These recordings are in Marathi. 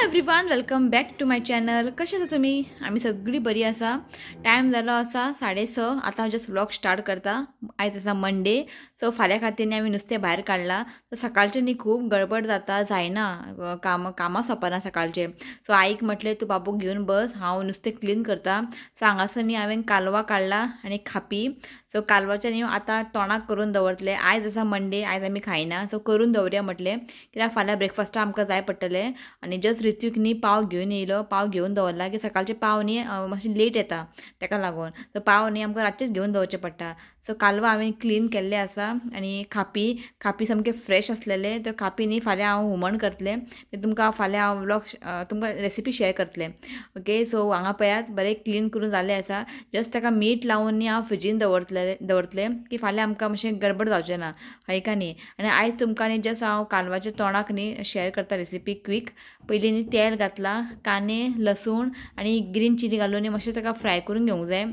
Everyone, welcome back to my channel. कशे आसा तुम्ही? आम्ही सगळी बरी आसा. टायम जालो आसा 6:30. आता जस्ट व्लॉग स्टार्ट करता. आयज आसा मंडे, सो फाल्यां खातीर न्ही आमी नुस्तें भायर काडलां. सो सकाळचें न्ही खूब गडबड जाता, जायना, कामां सोंपना सकाळचें. सो आईक म्हटलें तूं बाबूक घेवन बस, हांव नुस्तें क्लीन करता. सो हांगासर न्ही हांवें कालवां काडला आनी खापी. सो कालवाचें न्ही आतां तोंडाक करून दवरतलें. आयज आसा मंडे, आयज आमी खायना, सो करून दवरया म्हटलें, कित्याक फाल्यां ब्रेकफास्टाक आमकां जाय पडटलें. आनी जस्ट रित्वीक न्ही पाव घेवन येयलो, पाव घेवन दवरला की सकाळचे पाव न्ही मातशें लेट येता, ताका लागून. सो पाव न्ही आमकां रातचेच घेवन दवरचें पडटा. सो कालवां हांवें क्लीन केल्ले आसा आनी खापी सामके फ्रेश आसलेले. त्यो खापी न्ही फाल्यां हांव हुमण करतलें. तुमकां फाल्यां हांव व्लॉग तुमकां रेसिपी शेअर करतलें. ओके, सो हांगा पळयात बरें क्लीन करून जाल्लें आसा. जस्ट ताका मीठ लावन न्ही हांव फ्रिजीन दवरतलें की फाल्यां आमकां मातशें गडबड जावचें ना, हय का न्ही. आनी आयज तुमकां न्ही जस्ट हांव कालवाच्या तोंडाक न्ही शेअर करता रेसिपी क्वीक. पयलीं न्ही तेल घातलां, कांदे, लसूण आनी ग्रीन चिली घालून न्ही मातशें ताका फ्राय करून घेवंक जाय.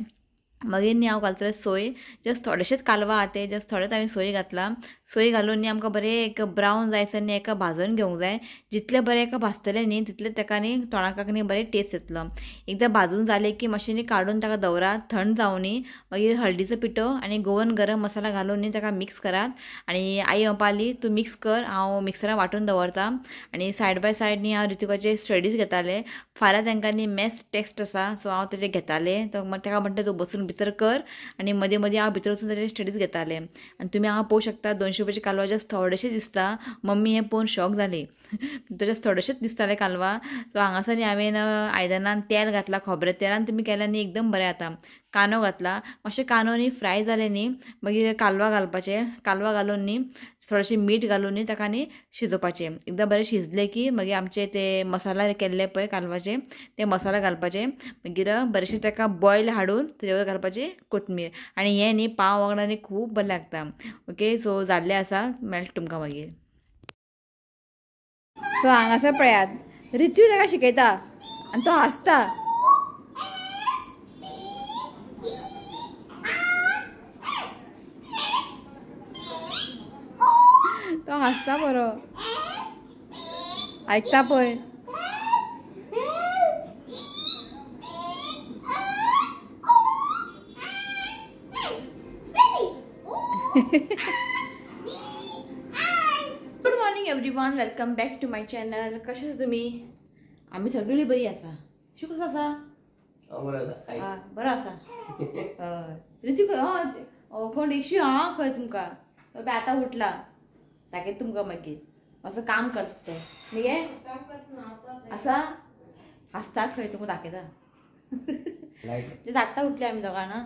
मागीर न्ही हांव घालतलें सोय. जस्ट थोडेशेच कालवां आहा ते, जस्ट थोडेच हांवें सोय घातला. सोय घालून न्ही आमकां बरें एक ब्रावन जायसर न्ही एका भाजून घेवंक जाय. जितलें बरें एका भाजतलें न्ही तितलें ताका न्ही तोंडाक न्ही बरें टेस्ट येतलो. एकदां भाजून जालें की मातशें न्ही काडून ताका दवरात, थंड जावं न्ही. मागीर हळदीचो पिठो आनी गोवन गरम मसाला घालून न्ही ताका मिक्स करात. आनी आई म्हणपाली तूं मिक्स कर, हांव मिक्सरान वांटून दवरतां. आनी सायड बाय सायड न्ही हांव रितुकाचे स्टडीज घेतालें. फाल्यां तांकां न्ही मॅथ्स टेस्ट आसा, सो हांव तेजें घेतालें. तो ताका म्हणटा तूं बसून भितर कर, आनी मदीं मदीं हांव भितर वचून तेजे स्टडीज घेतालें. आनी तुमी हांगा पळोवंक शकता 200 रुपयाचे कालवा जस्ट थोडेशें दिसता. मम्मी हें पळोवन शॉक जाली, जस्ट थोडेशेच दिसताले कालवा. सो हांगासर न्ही हांवें आयदनान तेल घातलां, खोबरें तेलान तुमी केल्यार न्ही एकदम बरें जाता. कांदो घातला, मातशें कांदो न्ही फ्राय जालें न्ही मागीर कालवा घालपाचें. कालवा घालून न्ही थोडेशें मीठ घालून न्ही ताका न्ही शिजोवपाचें. एकदां बरें शिजलें की मागीर आमचे ते मसाला केल्ले पळय कालवाचे, ते मसाला घालपाचे. मागीर बरेंशें ताका बॉयल हाडून तेजे वयर घालपाची कोथमीर. आनी हें न्ही पाव वांगडा न्ही खूब बरें लागता. ओके, सो जाल्लें आसा, मेळटा तुमकां मागीर. सो हांगासर पळयात रित्यू ताका शिकयता आनी तो हांसता. तो हांसता बरो, आयकता पळय. Good morning everyone, welcome back to my channel. कशें आसा तुमी? आमी सगळीं बरी आसा. शू कसो आसा? बरो आसा. रितीक कोण इश्यू हा खंय तुमकां? तो आतां उठला, दाखयता तुमकां मागीर असं काम करता ते. न्ही आसा हांसता खंय तुमकां दाखयता. आत्तां उठले आमी दोगां ना,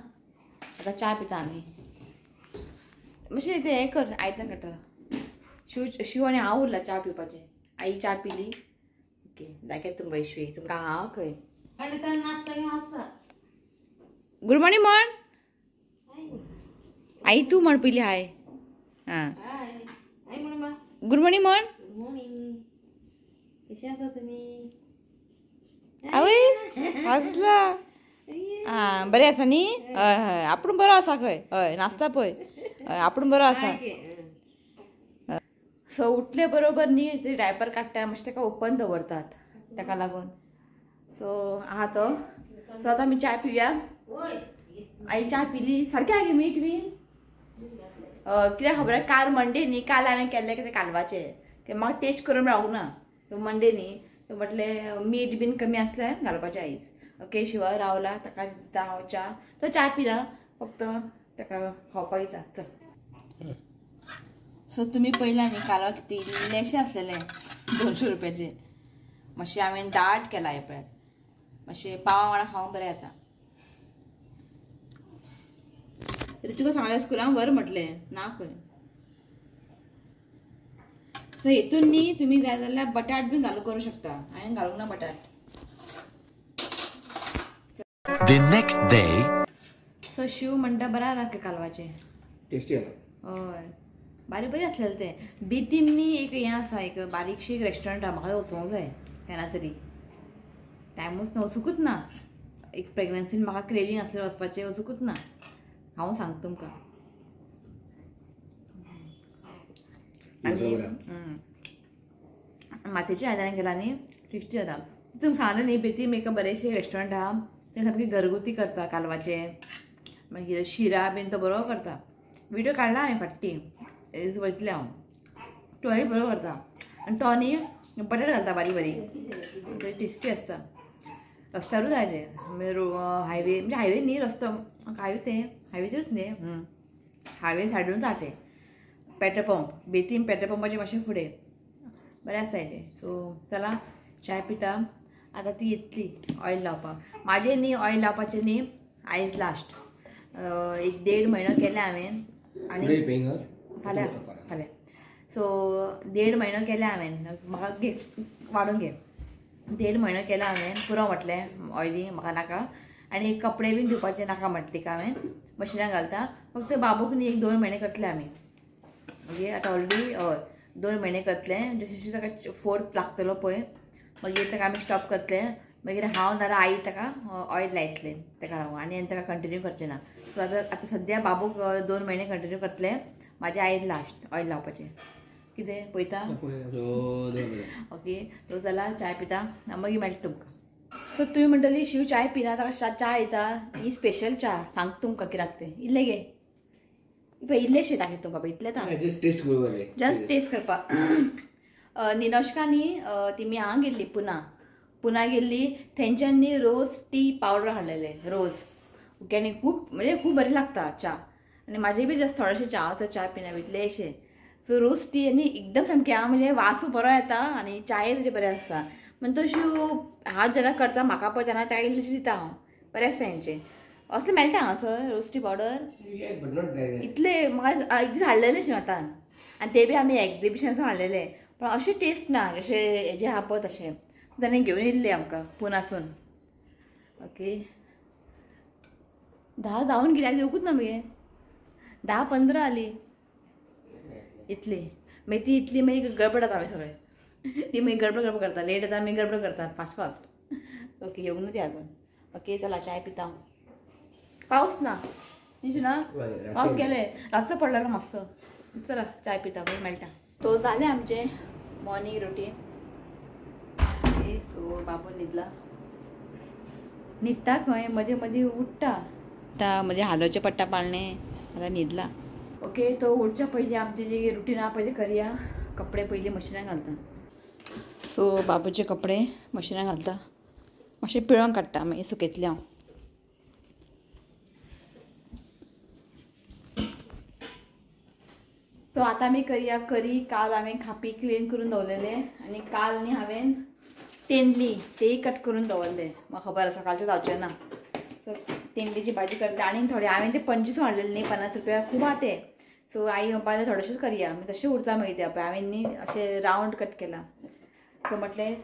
आतां च्या पिता आमी. मातशें तें हें कर, आयदनां काडटा. शिव आनी हांव उरला च्या पिवपाचें. आई च्या पिली. ओके, दाखयता तुमकां इश्यू तुमकां हांव खंय. गुड मॉर्निंग म्हण. आई तू म्हण पयली हाय. हां, गुड मॉर्निंग म्हण. कशें आसा तुमी? आवय हांसला. आं, बरें आसा न्ही? हय हय, आपूण बरो आसा खंय. हय, नाचता पळय. हय, आपूण बरो आसा. सो उठले बरोबर न्ही ते डायपर काडटा, मातशें ताका ओपन दवरतात, ताका लागून. सो आहा तो. सो आतां आमी च्या पिवया. आई च्या पिली सारकें आहा गे मीठ बीन. कित्याक खबर आहा, काल मंडे न्ही, काल हांवें केल्लें कितें कालवाचें, तें म्हाका टेस्ट करून मेळूंक ना. मंडे न्ही, म्हटलें मीठ बीन कमी आसल्यार घालपाचें आयज. ओके, शिवा रावला, ताका दिता हांव च्या. तो च्या पिना, फक्त ताका खावपाक दिता. चल. सो तुमी पयला न्ही कालवा कितें इल्लेशें आसलेलें 200 रुपयाचें. मातशें हांवें दाट केला हे पळयात. मातशें पावा वांगडा खावंक बरें जाता. तुका सांगलें स्कुलान व्हर म्हटलें, ना खंय. सो हेतून न्ही तुमी जाय जाल्यार बटाट बीन घालून करूं शकता. हांवें घालूंक ना बटाट. The next day. So Shiv म्हणटा बरें जाता कालवाचें. टेस्टी आसा. हय, बारीक बरी आसलेलें तें. बेतीन न्ही एक हें आसा, एक बारीकशी एक रेस्टॉरंट आहा, म्हाका वचूंक जाय केन्ना तरी. टायमूच ना, वचूंकूच ना. एक प्रेग्नन्सीन म्हाका क्रेविंग आसलें वचपाचें, वचूंकूच ना. हांव सांगता तुमकां. आनी मातयेच्या आयदनान गेला न्ही टेस्टी जाता. तुमकां सांगलें न्ही बेतीम एक बरेचशे रेस्टॉरंट आहा ते सामके घरगुती करता कालवाचे. मागीर शिरा बीन तो बरो करता. व्हिडिओ काडला हांवें फाटी वयतलें हांव. तोय बरो करता आनी तो न्ही बटाट घालता बारीक बारीक टेस्टी आसता. रस्त्यारूच जाय हायवे म्हणजे हायवे न्ही रस्तो हायवे तें हायवेचेरूच न्ही हायवे सायडूनच आहा तें पेट्रोल पंप बेतीम पेट्रोल पंपाचे मातशें फुडें बरें आसता तें. सो चला चाय पिता. आतां ती येतली ऑयल लावपाक. म्हाजें न्ही ऑयल लावपाचें न्ही आयज लास्ट 1.5 म्हयनो केले हांवें आनी फाल्यां फाल्यां. सो 1.5 म्हयनो केले हांवें. म्हाका घे वाडून घे. 1.5 म्हयनो केला हांवें पुरो म्हटलें ऑयली म्हाका नाका आनी कपडे बीन धुवपाचे नाका म्हटलें तिका हांवें मशिनाक घालता. फक्त बाबूक न्ही 1-2 म्हयने करतले आमी. म्हणजे आतां ऑलरेडी 2 म्हयने करतले. जशें जशें ताका 4th लागतलो पळय मागीर ताका आमी स्टॉप करतले. मागीर हांव नाल्यार आई ताका ऑयल लायतले ताका लागून आनी हांवें ताका कंटिन्यू करचें ना. सो आतां सद्या बाबूक 2 म्हयने कंटिन्यू करतले. म्हाजें आयज लास्ट ऑयल लावपाचें. कितें पळयता ओके. तो जाला चाय पिता मागीर मेळटा तुमकां. सो तुमी म्हणटली शिव चाय पिना ताका च्या येता ही स्पेशल च्या सांग तुमकां कित्याक तें इल्लें गे पळय इल्लेशें दाखयता तुमकां पळय इतलें जस्ट टेस्ट करूं जस्ट टेस्ट करपाक. निनोश्का न्ही ती मी हांगा गेल्ली पुना गेल्ली थंयच्यान रोज टी पावडर हाडलेले रोज ओके. आनी खूब म्हणजे खूब बरी लागता च्या आनी म्हाजे बी जस्ट थोडेशें च्या तो च्या पिना इतलेशें. सो रोज टी आनी एकदम सामकें हांव म्हणजे वासूय बरो येता आनी चाय तेजे बरें आसता. म्हणजे तश्यो हांव जेन्ना करता म्हाका पळय तेन्ना त्या इल्लेशें दिता हांव बरें आसता हेंचें. असलें मेळटा हांगासर रोज टी पावडर इतले म्हाका एक दीस हाडलेलें अशें आतां आनी ते बी आमी एक्झिबिशनासून हाडलेले पण अशें टेस्ट ना जशें हेजें आहा पळय तशें. ताणें घेवन येयल्लें आमकां पुनासून ओके. 10 जावन कित्याक येवकूच ना मगे 10-15 जालीं इतली. मागीर ती इतली मागीर गडबड जाता आमी सगळें ती मागीर गडबड करता लेट जाता आमी गडबड करता फास्ट ओके. येवंक ना ती आजून ओके. चला चाय पिता. पावस ना न्ही ना पावस गेले रातचो पडलेलो मातसो. चला चाय पिता मागीर मेळटा. तो जालें आमचें मॉर्निंग रुटीन. सो बाबू न्हिदता खंय मदीं मदीं उठटा आतां मदीं हालोवचें पडटा पाळणें आतां न्हिदला ओके. तो उठच्या पयलीं आमचें जें रुटीन आहा पळय तें करया. कपडे पयलीं मशिनाक घालता. सो बाबूचे कपडे मशिनाक घालता मातशें पिळोवन काडटा मागीर सुकयतलें हांव. सो आतां आमी करया करी. काल हांवें खापी क्लीन करून दवरलेले आनी काल न्ही हांवें तेंडली तेय कट करून दवरले. म्हाका खबर आसा सकाळचें जावचें ना. सो तेंडलीची भाजी करता आनी थोडे हांवें ते 25 हाडलेले न्ही 50 रुपया खूब आहा ते. सो आई म्हणपाक थोडेशेच करया तशें उरता मागीर ते पळय हांवें न्ही अशें रावंड कट केला. सो म्हटलें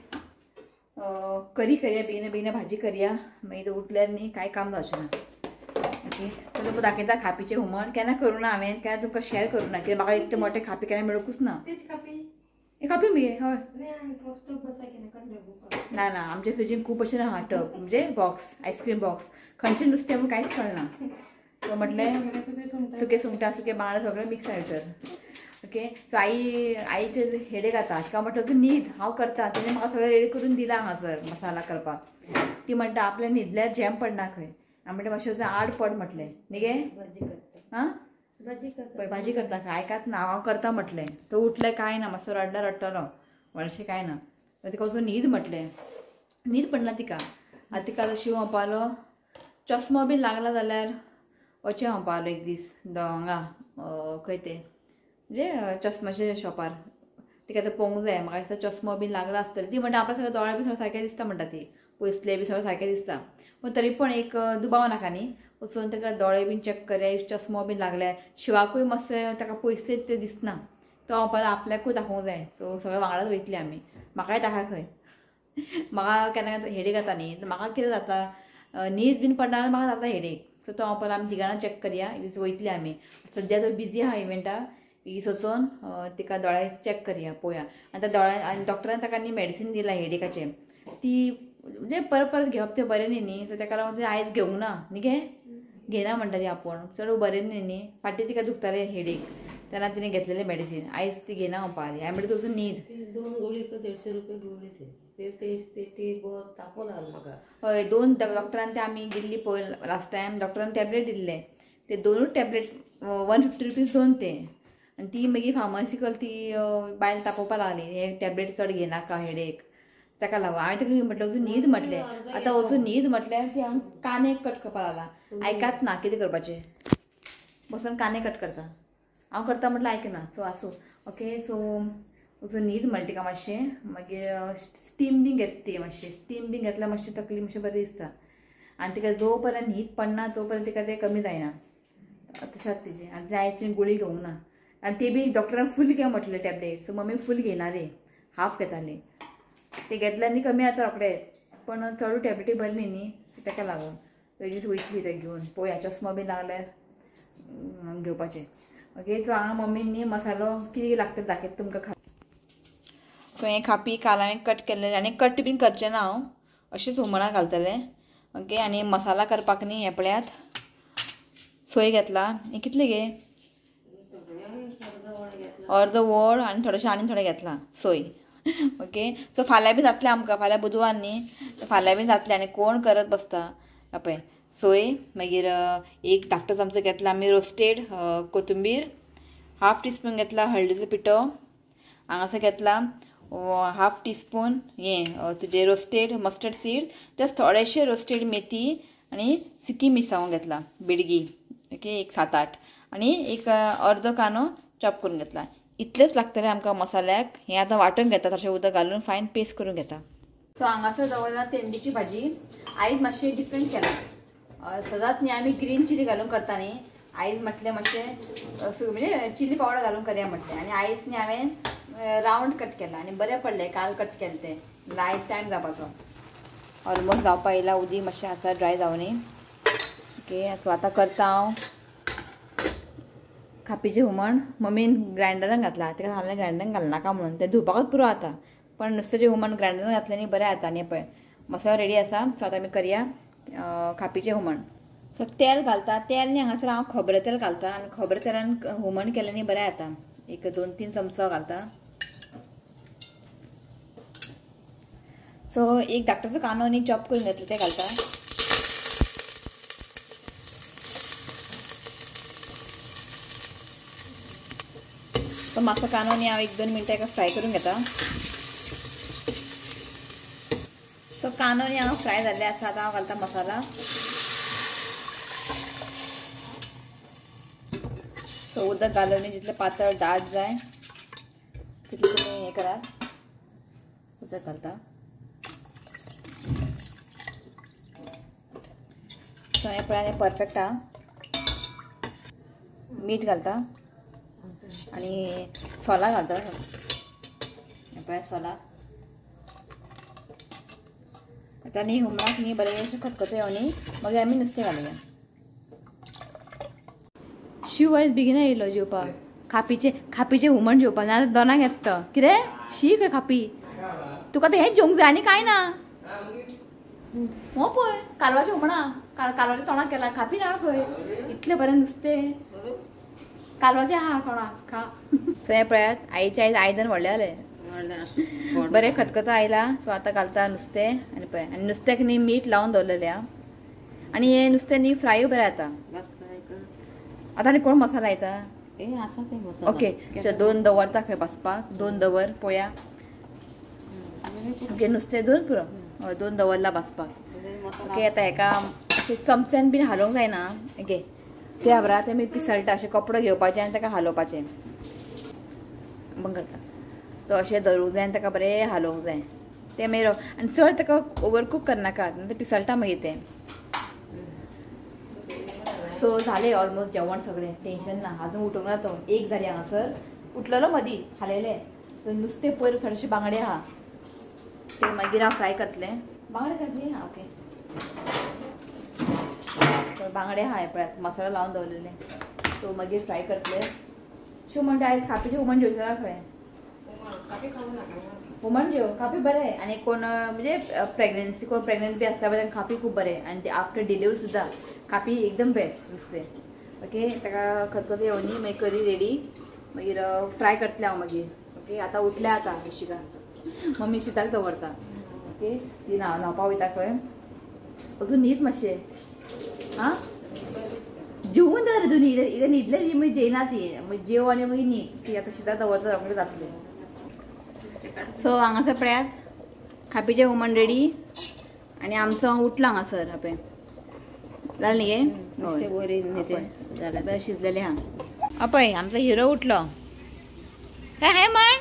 करी करया बेगीन बेगीन भाजी करया मागीर उठल्यार न्ही कांय काम जावचें ना ओके. सो तुका दाखयता खापीचें हुमण केन्ना करूं ना हांवें केन्ना तुमकां शेअर करूं ना कित्याक म्हाका इतले मोठे खापी केन्ना मेळूंकूच ना. हे खापी मगे हय ना ना आमच्या फ्रिजीन खूब अशें आहा टब म्हणजे बॉक्स आयस्क्रीम बॉक्स खंयचें नुस्तें आमकां कांयच कळना. सो म्हटलें सुके सुंगटां सुके बांगडे सगळें मिक्स आहा भितर ओके. सो आईचें हेडेक जाता तिका म्हटलं तूं न्हीद हांव करता. तिणें म्हाका सगळें रेडी करून दिला हांगासर मसाला करपाक. ती म्हणटा आपल्या न्हिदल्यार जॅम पडना खंय. हांव म्हणटा मातशें आड पड म्हटलें न्ही गे हां भाजी करता काय आयकात ना हांव करता म्हटलें. तो उठलें कांय ना मातसो रडटलो व्हडलेंशें कांय ना. तिका वचून न्हीद म्हटलें न्हीद पडना तिका. आतां तिका आतां शिव म्हणपालो चश्मो बीन लागला जाल्यार वचें म्हणपालो एक दीस हांगा खंय तें म्हणजे चश्म्याच्या शॉपार. तिका आतां पळोवंक जाय म्हाका दिसता चश्मो बीन लागला आसतलें. ती म्हणटा आपल्या सगळें दोळे बी सगळें सारकें दिसता म्हणटा ती पयसले बी सगळें सारकें दिसता पूण तरी पूण एक दुबाव नाका न्ही. वचून ताका दोळे बीन चॅक करया इफ चश्मो बीन लागल्यार. शिवाकूय मातशें ताका पयसले ते दिसना. तो म्हणपालो आपल्याकूय दाखोवंक जाय. सो सगळें वांगडाच वयतलीं आमी. म्हाकाय दाखय खंय म्हाका केन्ना हेडेक जाता न्ही म्हाका कितें जाता न्हीद बीन पडना जाल्यार म्हाका जाता हेडेक. सो तो म्हणपालो आमी तिगांना चॅक करया एक दीस वयतलीं आमी. सद्या तो बिजी आहा इव्हेंटाक एक दीस वचून तिका दोळे चॅक करया पळोवया. आनी त्या दोळ्या आनी डॉक्टरान ताका न्ही मेडिसीन दिला हेडेकाचें ती म्हणजे परत परत घेवप तें बरें न्ही न्ही. सो ताका लागून ती आयज घेवंक ना न्ही गे घेना म्हणटा ती आपूण चड बरें न्ही न्ही. फाटीं तिका दुखतालें हेडेक तेन्ना तिणें घेतलेलें मेडिसीन आयज ती घेना म्हणपाक हांवें म्हणलें तुजो न्हीद 2 गोळी 150 रुपये गोळी ते बहुत तापोवन आलो म्हाका. हय 2 डॉक्टरान ते आमी दिल्ली पळय लास्ट टायम डॉक्टरान टॅबलेट दिल्ले ते 2 टॅबलेट 150 रुपीज 2 ते आनी ती मागीर फार्मासिकल ती बायल तापोवपाक लागली हे टॅबलेट चड घेनाका हेडेक ताका लागून हांवें ताका म्हटलें वचून न्हीद म्हटलें आतां वचून न्हीद म्हटल्यार ती हांव काने कट करपाक लागला आयकाच ना कितें करपाचें बसून काने कट करता हांव करता म्हटल्यार आयकना सो आसूं ओके सो वचून न्हीद म्हणलें तिका मातशें मागीर स्टीम बी घेत ती मातशें स्टीम बी घेतल्यार मातशें तकली मातशें बरें दिसता आनी तिका जो पर्यंत न्हीद पडना तो पर्यंत तिका तें कमी जायना तशेंच तिजें आनी तें आयज गुळी घेवंक ना आनी ते बी डॉक्टरान फूल घे म्हटलें टॅबलेट सो मम्मी फूल घेनाले हाफ घेताली ते घेतल्यार कमी जाता रोखडेच पण चड टॅबलेटी बरी न्ही ताका लागून पयलींच वयतली ते घेवन पळोवया चश्मा बी लागल्यार घेवपाचें ओके सो हांगा मम्मीन न्ही मसालो कितें लागता दाखयता तुमकां खा सो हें खापी काल हांवें कट केल्लें आनी कट बीन करचें ना हांव अशेंच हुमणां घालतलें ओके आनी मसाला करपाक न्ही हे पळयात सोय घेतला हें कितले गे अर्द वड आनी थोडेशें आनी थोडें घेतलां सोय ओके सो फाल्यां बी जातलें आमकां फाल्यां बुधवार न्ही फाल्यां बी जातलें आनी कोण करत बसता पळय सोय मागीर एक धाकटो चमचो घेतला आमी रोस्टेड कोथंबीर हाफ टीस्पून घेतला हळदीचो पिठो हांगासर घेतला हाफ टीस्पून हें तुजें रोस्टेड मस्टर्ड सीड जस्ट थोडेशें रोस्टेड मेथी आनी सुकी मिरसांगो घेतला बेडगी ओके एक 7-8 आनी एक अर्दो कांदो चॉप करून घेतला इतलेंच लागतलें आमकां मसाल्याक हें आतां वांटून घेता तशें उदक घालून फायन पेस्ट करून घेता सो हांगासर दवरला तेंडीची भाजी आयज मातशें डिफरंट केला सदांच न्ही आमी ग्रीन चिली घालून करता न्ही आयज म्हटलें मातशें म्हणजे चिली पावडर घालून करया म्हटलें आनी आयज न्ही हांवें रावंड कट केला आनी बरें पडलें काल कट केलें तें लायट टायम जावपाचो ऑलमोस्ट जावपा येयला उदीक मातशें आसा ड्राय जावनी ओके सो आतां करता हांव खापीचें हुमण मम्मीन ग्रायंडरान घातला ताका सांगलें ग्रायंडरान घालनाका म्हणून तें धुवपाकूच पुरो जाता पण नुस्त्याचें हुमण ग्रायंडरान घातलें न्ही बरें जाता न्ही पळय मसालो रेडी आसा सो आतां आमी करया खापीचें हुमण सो तेल घालता तेल न्ही हांगासर हांव खोबरें तेल घालता आनी खोबरें तेलान हुमण केलें न्ही बरें जाता एक 2-3 चमचो घालता सो एक धाकटोसो कांदो न्ही चॉप करून घेतलो ते घालता तो मातसो कांदो न्ही हांव 1-2 मिनटां एका फ्राय करून घेता सो कांदो न्ही हांव फ्राय जाल्ले आसा आतां हांव घालता मसाला सो उदक घालून न्ही जितलें पातळ दाट जाय तितलें तुमी हें करात उदक घालता सो हें पळय परफेक्ट आहा मीठ घालता आनी सोला घालता हें पळय सोला आतां न्ही हुमणाक न्ही बरें अशें खतखतो येवनी मागीर आमी नुस्तें घालुया शिव आयज बेगिना येयलो जेवपाक खापीचें हुमण जेवपाक नाजाल्यार दोनाक येता तो कितें शी खंय खापी तुका आतां हेंच जेवंक जाय आनी कांय ना हो पळय कालवाचें हुमणां कालवाच्या तोंडाक केला खापी ना खंय इतलें बरें नुस्तें कालवाचें आहा कोणाक खा सो हें पळयात आईचें आयज आयदन व्हडलें जालें बरें खतखतो आयला सो आतां घालता नुस्तें आनी पळय आनी नुस्त्याक न्ही मीठ लावन दवरलेलें आहा आनी हें नुस्तें न्ही फ्राय बरें जाता आतां आनी कोण मसाला येता ओके 2 दवरता खंय बसपाक 2 दवर पळया ओके नुस्तें 2 पुरो हय 2 दवरला बसपाक ओके आतां हेका अशें चमच्यान बीन हालोवंक जायना ओके त्या बरा तें मागीर पिसळटा अशें कपडो घेवपाचें आनी ताका हालोवपाचें बंद करता तो अशें धरूंक जाय आनी ताका बरें हालोवंक जाय तें मागीर आनी चड ताका ओवर कूक करनाका तें पिसळटा मागीर तें सो जालें ऑलमोस्ट जेवण सगळें टेंशन ना आजून उठोंक ना तो 1 जाली हांगासर उठलेलो मदीं हालयलें सो नुस्तें पयर थोडेशें बांगडे आहा ते मागीर हांव फ्राय करतलें बांगडे घातली आं ओके बांगडे आहा हे पळयात मसालो लावन दवरलेले सो मागीर फ्राय करतले शू म्हणटा आयज खापीचें हुमण जेवचें ना खंय हुमण जेव खापी बरें आनी कोण म्हणजे प्रेग्नन्सी कोण प्रेग्नंट बी आसता पळय खापी खूब बरें आनी ते आफ्टर डिलिव्हरी सुद्दां खापी एकदम बेस्ट नुस्तें ओके ताका खतखतो येवनी मागीर करी रेडी मागीर फ्राय करतले हांव मागीर. ओके आता उठल्या आता इशिका मम्मी शीताक दवरता. ओके ती न्हावपा वयता खंय अजून न्हीद मातशें. आं जेवून दर अजून इथे न्हिदले न्ही मागीर जेयना ती मागीर जेव आनी मागीर न्हीद ती आतां शीताक दवरता रोखडें जातलें. सो हांगासर पळयात खापीचें हुमण रेडी आनी आमचो उठला हांगासर आपे जालें न्ही गे बरी न्ही शिजलेलें हा. अपय आमचो हिरो उठलो काय हाय म्हण.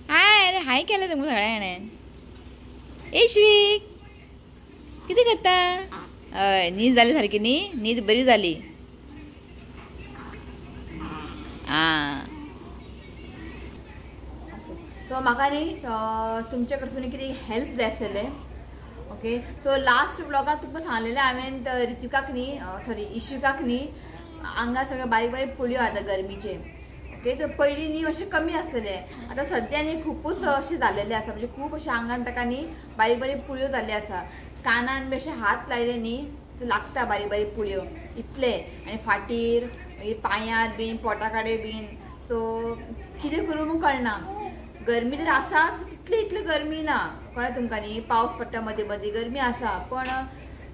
हाय अरे हाय केलें तुमकां सगळ्या जाणांन. इश्वीक कितें करता. हय न्हीद जाली सारकी न्ही न्हीद बरी जाली. आं सो म्हाका न्ही तुमचे कडसून कितें हेल्प जाय आसलेलें. ओके सो लास्ट ब्लॉगाक तुमकां सांगलेलें हांवें रितिकाक न्ही सॉरी इशिकाक न्ही आंगार सगळे बारीक बारीक पुळयो आता गरमीचे. ओके तर पयलीं न्ही अशें कमी आसलेले आतां सद्या न्ही खूपच अशें जाल्लेले आसा म्हणजे खूब अशें आंगान ताका न्ही बारीक बारीक पुळयो जाल्ले आसा. कानान बी अशें हात लायले न्ही लागता बारीक बारीक पुळयो इतले आनी फाटीर मागीर पांयार बीन पोटा काडे बीन. सो कितें करूं म्हूण कळना. गरमी तर आसा तितली इतली गरमी ना कळ्ळें तुमकां न्ही पावस पडटा मदीं मदीं गरमी आसा पण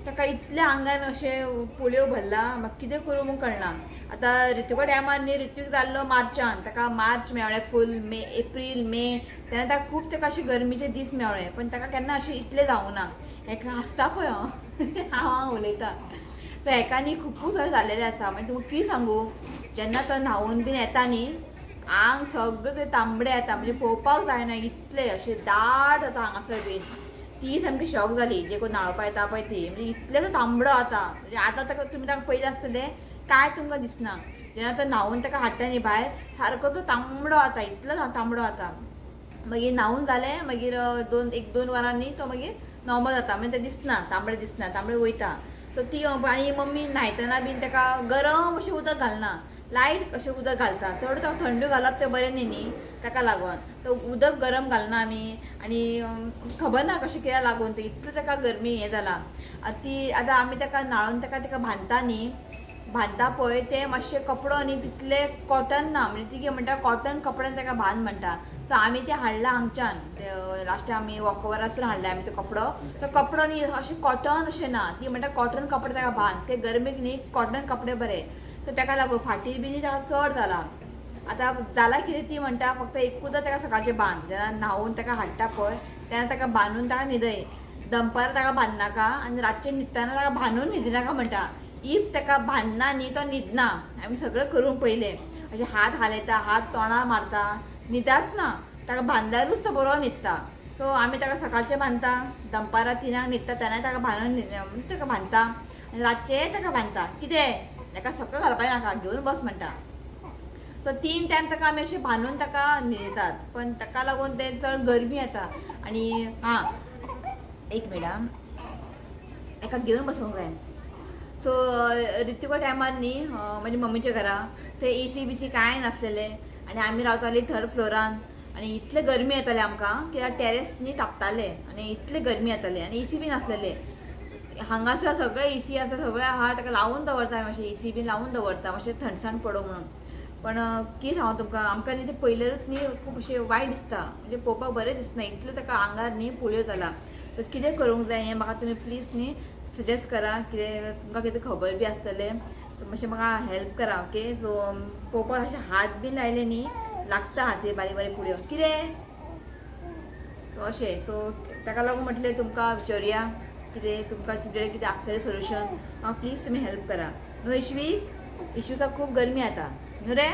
ताका इतल्या आंगान अशें पुळयो भरला म्हाका कितें करूं म्हूण कळना. आतां ऋतुको टायमार न्ही ऋतूक जाल्लो मार्चान ताका मार्च मेळ्ळें फूल मे एप्रील मे तेन्ना ताका खूब ताका अशें गरमीचे दीस मेळ्ळे पण ताका केन्ना अशें इतलें जावंक ना. हेका हांसता पळय हांव उलयतां सो हेका न्ही खूबच अशें जाल्लेलें आसा. मागीर तुमकां कितें सांगू जेन्ना तो न्हांवून बीन येता न्ही आंग सगळें ते तांबडे येता म्हणजे पळोवपाक जायना इतले अशें दाट जाता हांगासर बीन. ती सामकी शॉक जाली जे कोण न्हांवपा येता पळय ती म्हणजे इतले तो तांबडो जाता म्हणजे आतां ताका तुमी ताका पयलें आसतलें काय तुमकां दिसना जेन्ना तो न्हांवून ताका हाडटा न्ही भायर सारको तो तांबडो जाता इतलो तांबडो जाता. मागीर न्हांवून जालें मागीर एक दोन वरांनी तो मागीर नॉर्मल जाता म्हणजे ते दिसना तांबडे वयता. सो ती आनी मम्मी न्हायतना बीन ताका गरम अशें उदक घालना लायट अशें उदक घालता. चड थंड घालप तें बरें न्ही न्ही ताका लागून तो उदक गरम घालना आमी आनी खबर ना कशें कित्याक लागून ते इतलो ताका गरमी हें जाला. ती आतां आमी ताका न्हाळून ताका बांदता न्ही बांदता पळय ते मातशें कपडो न्ही तितले कॉटन ना म्हणजे ती कितें म्हणटा कॉटन कपड्यान ताका बांद म्हणटा. सो आमी ते हाडला हांगच्यान लास्ट आमी वॉकओवरासून हाडले आमी तो कपडो न्ही अशें कॉटन अशें ना. ती म्हणटा कॉटन कपडे ताका बांद ते गरमेक न्ही कॉटन कपडे बरे. सो ताका लागून फाटीर बी न्ही ताका चड जाला. आतां जाला कितें ती म्हणटा फक्त एकूच ताका सकाळचें बांद जेन्ना न्हांवून ताका हाडटा पळय तेन्ना ताका बांदून ताका न्हिदय. दनपार ताका बांदनाका आनी रातचें न्हिदतना ताका बांदून न्हिदनाका म्हणटा. इफ ताका बांदना न्ही तो न्हिदना. आमी सगळें करून पयलें अशें हात हालयता हात तोंडार मारता न्हिदाच ना ताका बांदल्यारूच तो बरो न्हिदता. सो आमी ताका सकाळचें बांदता दनपारां 3 न्हिदता तेन्ना ताका बांदून ताका बांदता आनी रातचें ताका बांदता. कितें ताका सकयल घालपाक नाका घेवन बस म्हणटा. सो 3 टायम ताका आमी अशें बांदून ताका न्हिदतात पण ताका लागून ते चड गरमी येता. आनी हां एक मिनट एका घेवन बसोंक जाय. सो ऋतुको टायमार न्ही म्हणजे मम्मीच्या घरा ते AC BC कांय नासलेलें आनी आमी रावतालीं 3rd फ्लोरान आनी इतले गरमी येताले आमकां कित्याक टेरेस न्ही तापताले आनी इतले गरमी येताले आनी AC बी नासलेले. हांगासर सगळे AC आसा सगळे आहा ताका लावून दवरता मातशें AC बी लावून दवरता मातशें थंडसाण पडो म्हणून. पण कितें सांगू तुमकां आमकां न्ही ते पयलेरूच न्ही खूब अशें वायट दिसता म्हणजे पळोवपाक बरें दिसना इतलो ताका आंगार न्ही पुळयो जाला. तर कितें करूंक जाय हें म्हाका तुमी प्लीज न्ही सजेस्ट करा. कितें तुमकां कितें खबर बी आसतलें मातशें म्हाका हेल्प करा. ओके सो पळोवपाक अशें हात बीन लायले न्ही लागता हातीर बारीक बारीक पुळयो कितें अशें. सो ताका लागून म्हटलें तुमकां विचारुया कितें तुमकां कितें आसतलें सोल्युशन म्हाका प्लीज तुमी हेल्प करा. न्हू इश्वीका खूब गरमी आता न्हू रे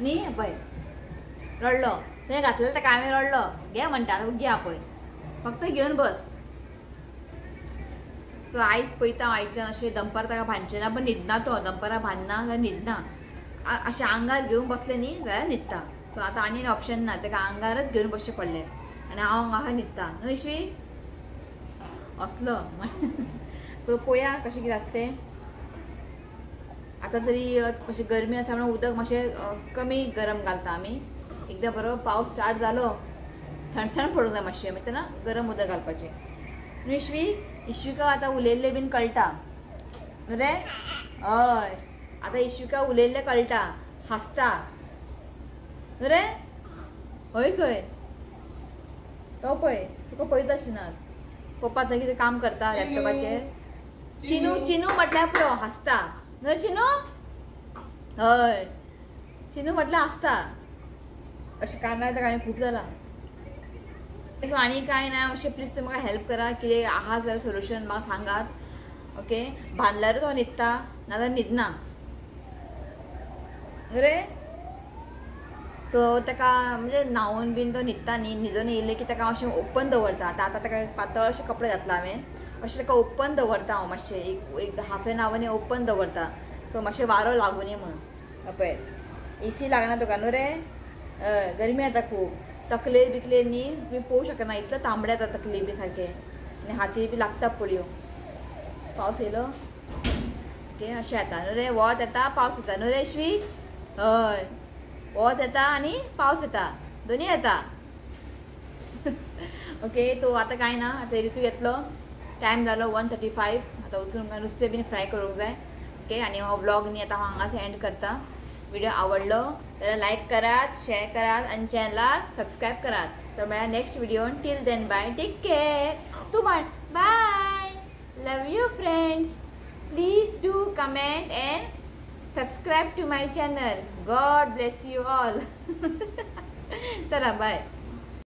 न्ही पळय रडलो थंय घातलेलो ताका हांवें रडलो घे म्हणटा घे पळय फक्त घेवन बस. सो आयज पळयता आयच्यान अशें दनपार ताका बांदचें ना पण न्हिदना तो दनपारां बांदना जाल्यार न्हिदना अशें आंगार घेवन बसलें न्ही जाल्यार न्हिदता. सो आतां आनी ऑप्शन ना ताका आंगारच घेवन बसचें पडलें आनी हांव हांगा न्हिदता न्हू इश्वी असलो. सो पळोवया कशें कितें जाता तें. आतां तरी अशी गरमी आसा म्हणून उदक मातशें कमी गरम घालता आमी. एकदां बरो पावस स्टार्ट जालो थंडसाण पडूंक जाय मातशें मागीर तेन्ना गरम उदक घालपाचें न्हू इश्वी. इश्विका आतां उलयल्लें बीन कळटा न्हू रे. हय आतां इश्विका उलयल्लें कळटा. हसता रे हय खंय तो पळय तुका पळयत आशिना पप्पाचं कितें काम करता लॅपटॉपाचेर चिनू चिनू म्हटल्यार पुरो हसता न्हय चिनू हय चिनू म्हटल्यार हसता अशें कानार गाणें खूब जाला सो आनी कांय ना अशें प्लीज तुमी म्हाका हेल्प करा कितें आहा जाल्यार सोल्युशन म्हाका सांगात ओके बांदल्यारूच तो न्हिदता नाजाल्यार न्हिदना रे सो ताका म्हणजे न्हांवून बीन तो न्हिदता न्ही न्हिदून येयले की ताका अशें ओपन दवरता आतां ताका पातळ अशे कपडे घातला हांवें अशें ताका ओपन दवरता हांव मातशें एक हाफ एन आवरनी ओपन दवरता सो मातशें वारो लागूं न्ही म्हणून पळय एसी लागना तुका न्हू रे गरमी येता खूब तकलेर बिकलेर न्ही तुमी पळोवंक शकना इतलो तांबडे येता तकली बी सारकें आनी हाती बी लागता पडयो पावस येयलो ओके अशें येता न्हू रे वत येता पावस येता न्हू रे श्वी हय वत येता आनी पावस येता दोनी येता ओके तो आतां कांय ना आतां रितू येतलो टायम जालो 1:35 आतां वचून नुस्तें बीन फ्राय करूंक जाय ओके आनी हो व्लॉग न्ही आतां हांव हांगाच एंड करता व्हिडिओ आवडलो जाल्यार लायक करात शेअर करात आनी चॅनलाक सबस्क्रायब करात तर मेळ्या नेक्स्ट व्हिडिओन till then bye take care तूं म्हण bye love you friends please do comment and subscribe to my channel. God bless you all. Tada, bye.